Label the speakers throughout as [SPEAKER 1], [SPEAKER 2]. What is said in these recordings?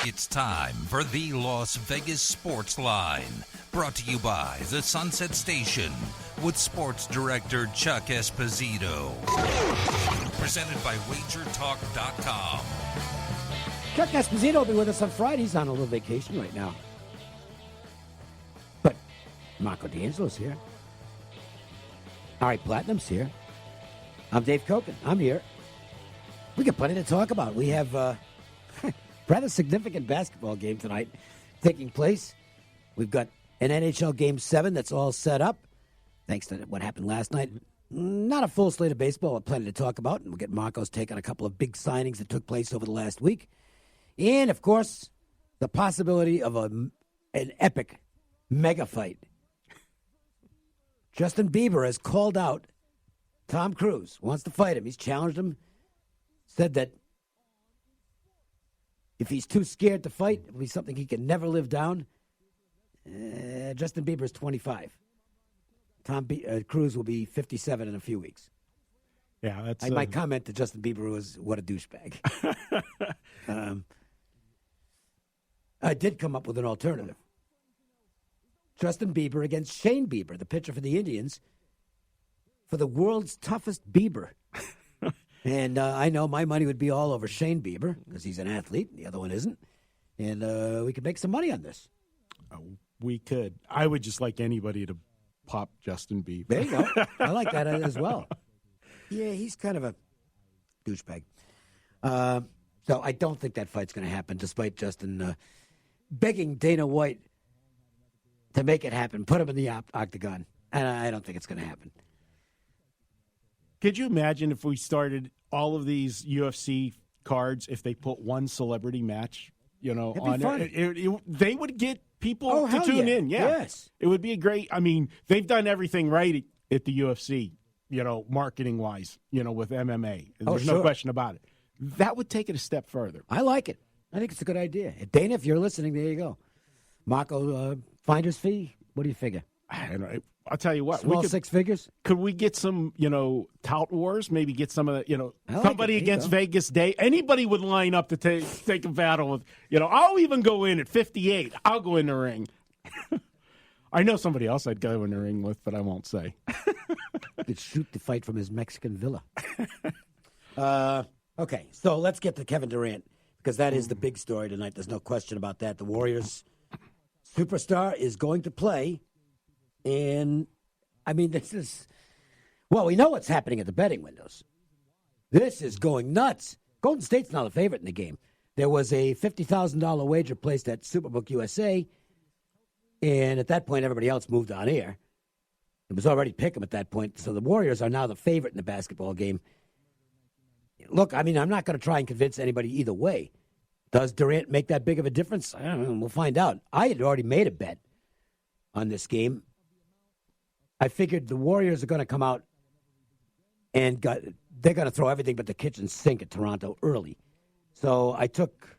[SPEAKER 1] It's time for the Las Vegas Sports Line, brought to you by the Sunset Station with sports director Chuck Esposito. Presented by WagerTalk.com.
[SPEAKER 2] Chuck Esposito will be with us on Friday. He's on a little vacation right now. But Marco DeAngelo's here. All right, Platinum's here. I'm Dave Cokin. I'm here. We got plenty to talk about. We have rather significant basketball game tonight taking place. We've got an NHL Game 7 that's all set up, thanks to what happened last night. Not a full slate of baseball, but plenty to talk about. And we'll get Marco's take on a couple of big signings that took place over the last week. And, of course, the possibility of an epic mega fight. Justin Bieber has called out Tom Cruise, wants to fight him. He's challenged him, said that if he's too scared to fight, it'll be something he can never live down. Justin Bieber is 25. Cruise will be 57 in a few weeks.
[SPEAKER 3] Yeah, that's.
[SPEAKER 2] I might comment to Justin Bieber was what a douchebag. I did come up with an alternative. Justin Bieber against Shane Bieber, the pitcher for the Indians, for the world's toughest Bieber. And I know my money would be all over Shane Bieber because he's an athlete. The other one isn't. And we could make some money on this.
[SPEAKER 3] We could. I would just like anybody to pop Justin Bieber.
[SPEAKER 2] There you go. I like that as well. Yeah, he's kind of a douchebag. So I don't think that fight's going to happen, despite Justin begging Dana White to make it happen, put him in the octagon. And I don't think it's going to happen.
[SPEAKER 3] Could you imagine if we started all of these UFC cards, if they put one celebrity match, on it? They would get people to tune in. Yeah.
[SPEAKER 2] Yes.
[SPEAKER 3] It would be a great, they've done everything right at the UFC, marketing-wise, with MMA. There's no question about it. That would take it a step further.
[SPEAKER 2] I like it. I think it's a good idea. Dana, if you're listening, there you go. Marco, finder's fee, what do you figure?
[SPEAKER 3] I don't know. I'll tell you what.
[SPEAKER 2] Small six figures?
[SPEAKER 3] Could we get some, tout wars? Maybe get some of the, somebody against Vegas Day. Anybody would line up to take a battle with, I'll even go in at 58. I'll go in the ring. I know somebody else I'd go in the ring with, but I won't say.
[SPEAKER 2] Could shoot the fight from his Mexican villa. Okay, so let's get to Kevin Durant, because that is the big story tonight. There's no question about that. The Warriors superstar is going to play. And, this is, we know what's happening at the betting windows. This is going nuts. Golden State's not a favorite in the game. There was a $50,000 wager placed at Superbook USA, and at that point, everybody else moved on air. It was already pick 'em at that point, so the Warriors are now the favorite in the basketball game. Look, I'm not going to try and convince anybody either way. Does Durant make that big of a difference? I don't know. We'll find out. I had already made a bet on this game. I figured the Warriors are going to come out and they're going to throw everything but the kitchen sink at Toronto early. So I took,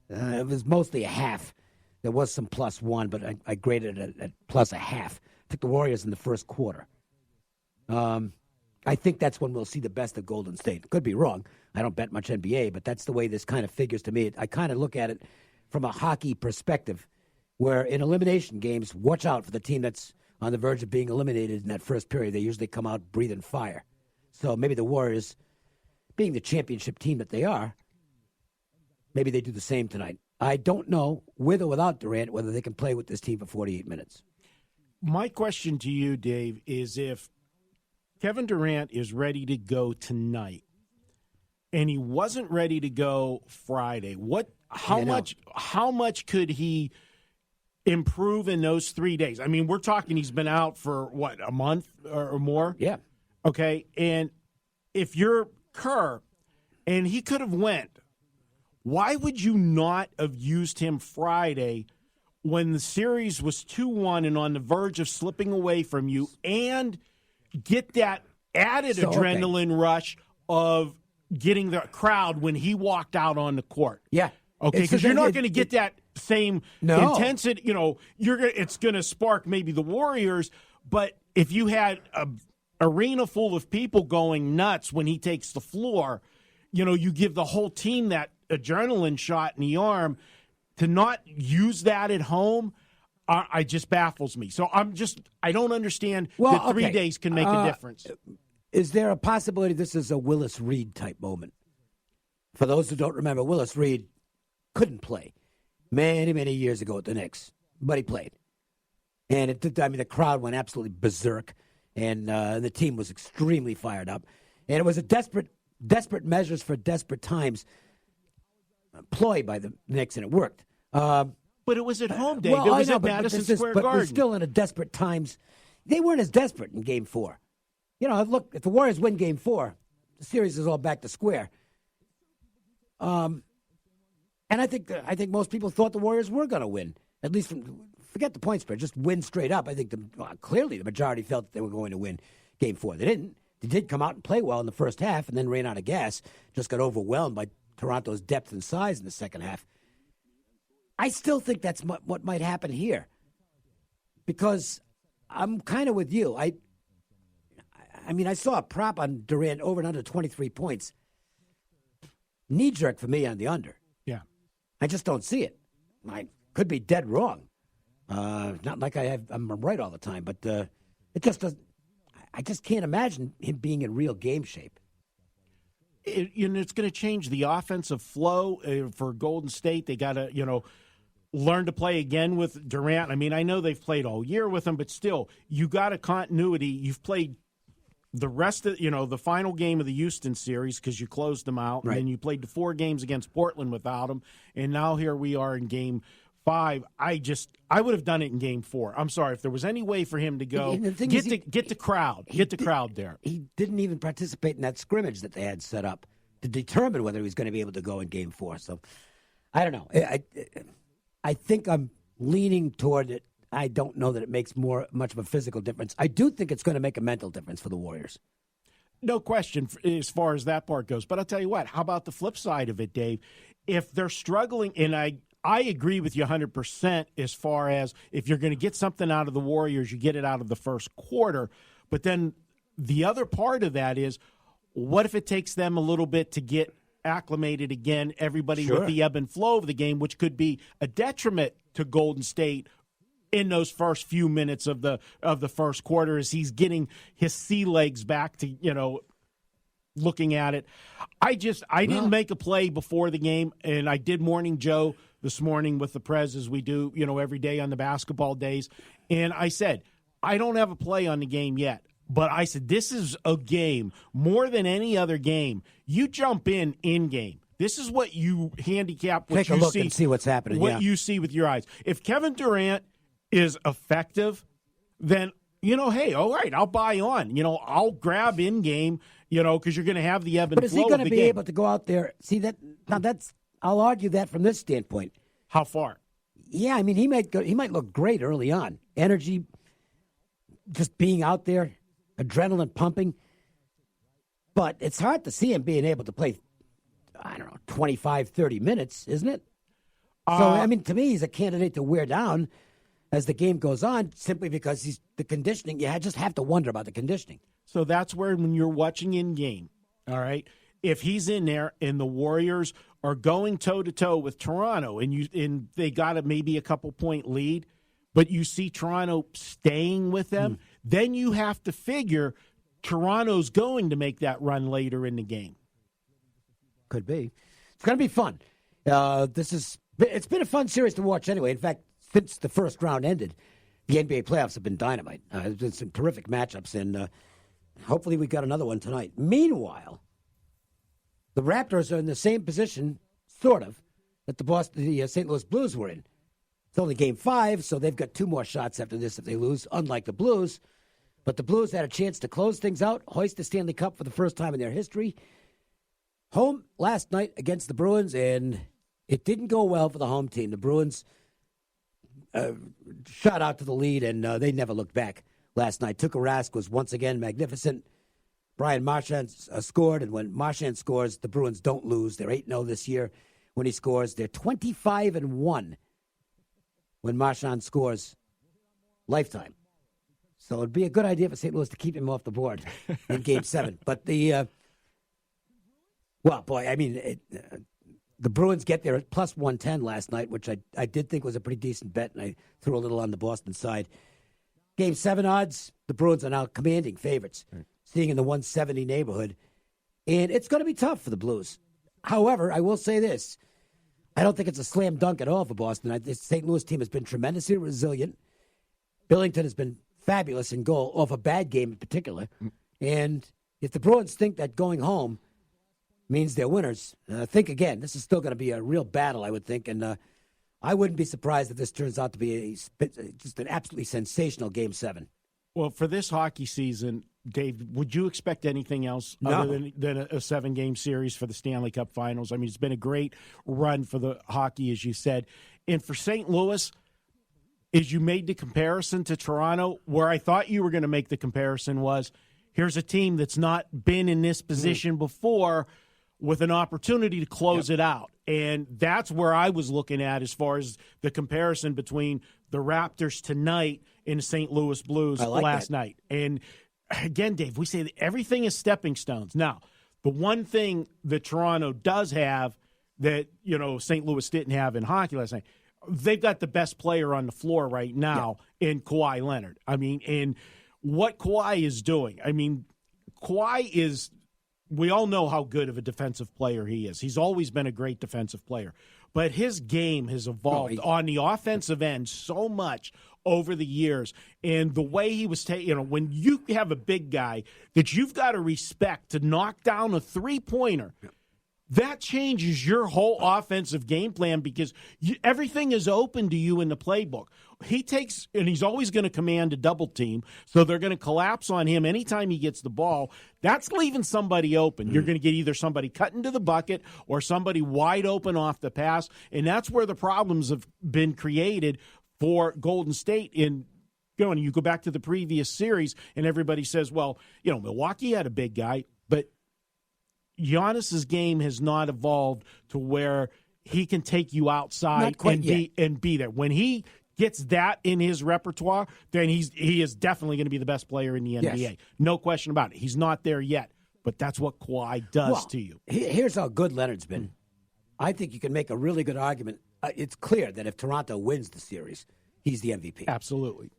[SPEAKER 2] it was mostly a half. There was some +1, but I graded it at +0.5. Took the Warriors in the first quarter. I think that's when we'll see the best of Golden State. Could be wrong. I don't bet much NBA, but that's the way this kind of figures to me. I kind of look at it from a hockey perspective, where in elimination games, watch out for the team that's on the verge of being eliminated in that first period. They usually come out breathing fire. So maybe the Warriors, being the championship team that they are, maybe they do the same tonight. I don't know, with or without Durant, whether they can play with this team for 48 minutes.
[SPEAKER 3] My question to you, Dave, is if Kevin Durant is ready to go tonight and he wasn't ready to go Friday, how much could he improve in those 3 days? We're talking he's been out for, a month or more?
[SPEAKER 2] Yeah.
[SPEAKER 3] Okay, and if you're Kerr and he could have went, why would you not have used him Friday when the series was 2-1 and on the verge of slipping away from you and get that added adrenaline rush of getting the crowd when he walked out on the court?
[SPEAKER 2] Yeah.
[SPEAKER 3] Okay, because you're not going to get that same intensity. It's going to spark maybe the Warriors, but if you had a arena full of people going nuts when he takes the floor, you give the whole team that adrenaline shot in the arm, to not use that at home, I just baffles me. So I don't understand that 3 days can make a difference.
[SPEAKER 2] Is there a possibility this is a Willis Reed type moment? For those who don't remember, Willis Reed couldn't play many, many years ago at the Knicks, but he played. And the crowd went absolutely berserk, and the team was extremely fired up. And it was a desperate measures for desperate times employed by the Knicks, and it worked.
[SPEAKER 3] But it was at home, Dave. It was at Madison Square Garden.
[SPEAKER 2] But we're still in a desperate times. They weren't as desperate in Game 4. Look, if the Warriors win Game 4, the series is all back to square. And I think most people thought the Warriors were going to win. At least forget the point spread, just win straight up. I think clearly the majority felt that they were going to win Game 4. They didn't. They did come out and play well in the first half and then ran out of gas. Just got overwhelmed by Toronto's depth and size in the second half. I still think that's what might happen here, because I'm kind of with you. I saw a prop on Durant over and under 23 points. Knee jerk for me on the under.
[SPEAKER 3] Yeah.
[SPEAKER 2] I just don't see it. I could be dead wrong. Not like I'm right all the time, but it just doesn't. I just can't imagine him being in real game shape.
[SPEAKER 3] It's going to change the offensive flow for Golden State. They got to, learn to play again with Durant. I know they've played all year with him, but still, you got a continuity. You've played the rest of, the final game of the Houston series because you closed them out.
[SPEAKER 2] Right.
[SPEAKER 3] And then you played the 4 games against Portland without him. And now here we are in Game 5. I would have done it in Game 4. I'm sorry. If there was any way for him to go, get the crowd. Get the crowd there.
[SPEAKER 2] He didn't even participate in that scrimmage that they had set up to determine whether he was going to be able to go in Game 4. So, I don't know. I think I'm leaning toward it. I don't know that it makes much of a physical difference. I do think it's going to make a mental difference for the Warriors.
[SPEAKER 3] No question as far as that part goes. But I'll tell you what, how about the flip side of it, Dave? If they're struggling, and I agree with you 100% as far as if you're going to get something out of the Warriors, you get it out of the first quarter. But then the other part of that is, what if it takes them a little bit to get acclimated again, everybody with the ebb and flow of the game, which could be a detriment to Golden State in those first few minutes of the first quarter as he's getting his sea legs back to, looking at it. I didn't make a play before the game, and I did Morning Joe this morning with the Prez as we do, every day on the basketball days. And I said, I don't have a play on the game yet. But I said, this is a game, more than any other game. You jump in game. This is what you handicap, what
[SPEAKER 2] Take a
[SPEAKER 3] you
[SPEAKER 2] look
[SPEAKER 3] see,
[SPEAKER 2] and see what's happening.
[SPEAKER 3] What you see with your eyes. If Kevin Durant is effective, then, hey, all right, I'll buy on. I'll grab in game, because you're going to have the ebb and flow of the game.
[SPEAKER 2] But is he going to be able to go out there? See, I'll argue that from this standpoint.
[SPEAKER 3] How far?
[SPEAKER 2] Yeah, he might look great early on. Energy, just being out there. Adrenaline pumping, but it's hard to see him being able to play, 25, 30 minutes, isn't it? So, to me, he's a candidate to wear down as the game goes on, simply because the conditioning. You just have to wonder about the conditioning.
[SPEAKER 3] So that's where, when you're watching in game, all right, if he's in there and the Warriors are going toe-to-toe with Toronto and they got maybe a couple-point lead, but you see Toronto staying with them, then you have to figure Toronto's going to make that run later in the game.
[SPEAKER 2] Could be. It's going to be fun. It's been a fun series to watch anyway. In fact, since the first round ended, the NBA playoffs have been dynamite. There's been some terrific matchups, and hopefully we got another one tonight. Meanwhile, the Raptors are in the same position, sort of, that the St. Louis Blues were in. It's only Game 5, so they've got 2 more shots after this if they lose, unlike the Blues. But the Blues had a chance to close things out, hoist the Stanley Cup for the first time in their history. Home last night against the Bruins, and it didn't go well for the home team. The Bruins shot out to the lead, and they never looked back last night. Tuukka Rask was once again magnificent. Brian Marchand scored, and when Marchand scores, the Bruins don't lose. They're 8-0 this year when he scores. They're 25-1 when Marchand scores lifetime. So it'd be a good idea for St. Louis to keep him off the board in Game 7. But the Bruins get there at plus 110 last night, which I did think was a pretty decent bet, and I threw a little on the Boston side. Game 7 odds, the Bruins are now commanding favorites, seeing in the 170 neighborhood. And it's going to be tough for the Blues. However, I will say this. I don't think it's a slam dunk at all for Boston. This St. Louis team has been tremendously resilient. Billington has been fabulous in goal, off a bad game in particular. And if the Bruins think that going home means they're winners, think again. This is still going to be a real battle, I would think. And I wouldn't be surprised if this turns out to be just an absolutely sensational Game 7.
[SPEAKER 3] Well, for this hockey season, Dave, would you expect anything else other than a 7-game series for the Stanley Cup Finals? I mean, it's been a great run for the hockey, as you said. And for St. Louis, as you made the comparison to Toronto, where I thought you were going to make the comparison was, here's a team that's not been in this position before with an opportunity to close it out. And that's where I was looking at as far as the comparison between the Raptors tonight and the St. Louis Blues last night. And again, Dave, we say that everything is stepping stones. Now, the one thing that Toronto does have that, St. Louis didn't have in hockey last night, they've got the best player on the floor right now in Kawhi Leonard. I mean, and what Kawhi is doing, Kawhi is, we all know how good of a defensive player he is. He's always been a great defensive player. But his game has evolved on the offensive end so much over the years. And the way he was taking, when you have a big guy that you've got to respect to knock down a three-pointer, that changes your whole offensive game plan because everything is open to you in the playbook. He takes, and he's always going to command a double team, so they're going to collapse on him anytime he gets the ball. That's leaving somebody open. You're going to get either somebody cut into the bucket or somebody wide open off the pass, and that's where the problems have been created for Golden State. You go back to the previous series, and everybody says, well, Milwaukee had a big guy, but Giannis's game has not evolved to where he can take you outside and be there. When he gets that in his repertoire, then he is definitely going to be the best player in the NBA. Yes. No question about it. He's not there yet, but that's what Kawhi does to you.
[SPEAKER 2] Here's how good Leonard's been. I think you can make a really good argument. It's clear that if Toronto wins the series, he's the MVP.
[SPEAKER 3] Absolutely.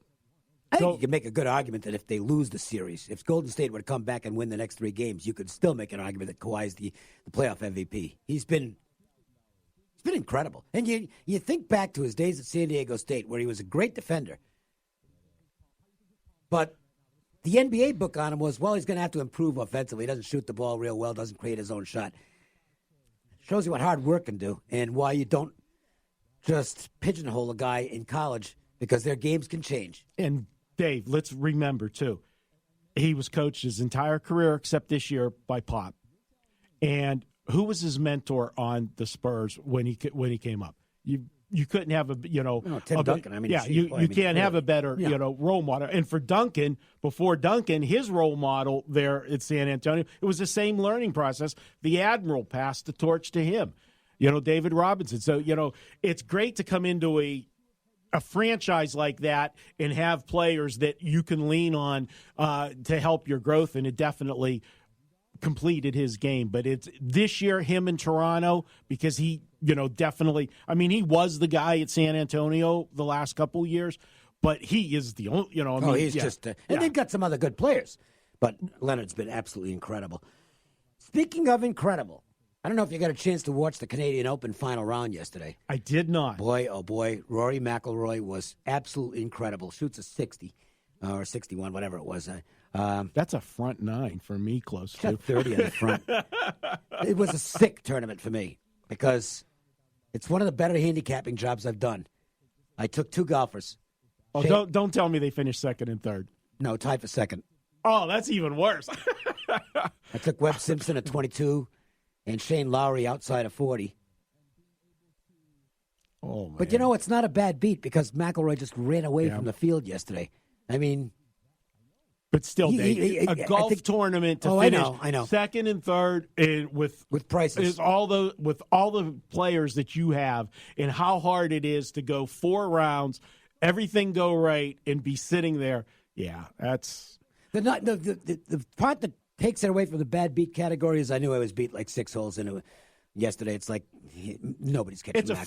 [SPEAKER 2] I think you can make a good argument that if they lose the series, if Golden State would come back and win the next 3 games, you could still make an argument that Kawhi is the playoff MVP. He's been incredible. And you think back to his days at San Diego State where he was a great defender. But the NBA book on him was, well, he's going to have to improve offensively. He doesn't shoot the ball real well, doesn't create his own shot. Shows you what hard work can do and why you don't just pigeonhole a guy in college because their games can change.
[SPEAKER 3] And Dave, let's remember, too, he was coached his entire career except this year by Pop. And who was his mentor on the Spurs when he came up? You couldn't have
[SPEAKER 2] Tim Duncan.
[SPEAKER 3] You can't have a better role model. And for Duncan, before Duncan, his role model there at San Antonio, it was the same learning process. The Admiral passed the torch to him. David Robinson. So it's great to come into a franchise like that and have players that you can lean on to help your growth, and it definitely completed his game. But it's this year, him in Toronto, because he, definitely, he was the guy at San Antonio the last couple years, but he is the only,
[SPEAKER 2] he's just, and they've got some other good players, but Leonard's been absolutely incredible. Speaking of incredible, I don't know if you got a chance to watch the Canadian Open final round yesterday.
[SPEAKER 3] I did not.
[SPEAKER 2] Boy, oh boy, Rory McIlroy was absolutely incredible. Shoots a 60 or 61, whatever it was.
[SPEAKER 3] That's a front 9 for me, close to
[SPEAKER 2] 30 in the front. It was a sick tournament for me because it's one of the better handicapping jobs I've done. I took 2 golfers.
[SPEAKER 3] Oh, don't tell me they finished second and third.
[SPEAKER 2] No, tied for second.
[SPEAKER 3] Oh, that's even worse.
[SPEAKER 2] I took Webb Simpson at 22. And Shane Lowry outside of 40.
[SPEAKER 3] Oh, man.
[SPEAKER 2] But, it's not a bad beat because McIlroy just ran away from the field yesterday.
[SPEAKER 3] But still, Dave, a golf tournament to finish
[SPEAKER 2] I know.
[SPEAKER 3] second and third and with
[SPEAKER 2] prices.
[SPEAKER 3] With all the players that you have and how hard it is to go 4 rounds, everything go right, and be sitting there. Yeah, that's...
[SPEAKER 2] The part that takes it away from the bad beat category is I knew I was beat like 6 holes into it. yesterday. It's like nobody's catching
[SPEAKER 3] It's a
[SPEAKER 2] Mac.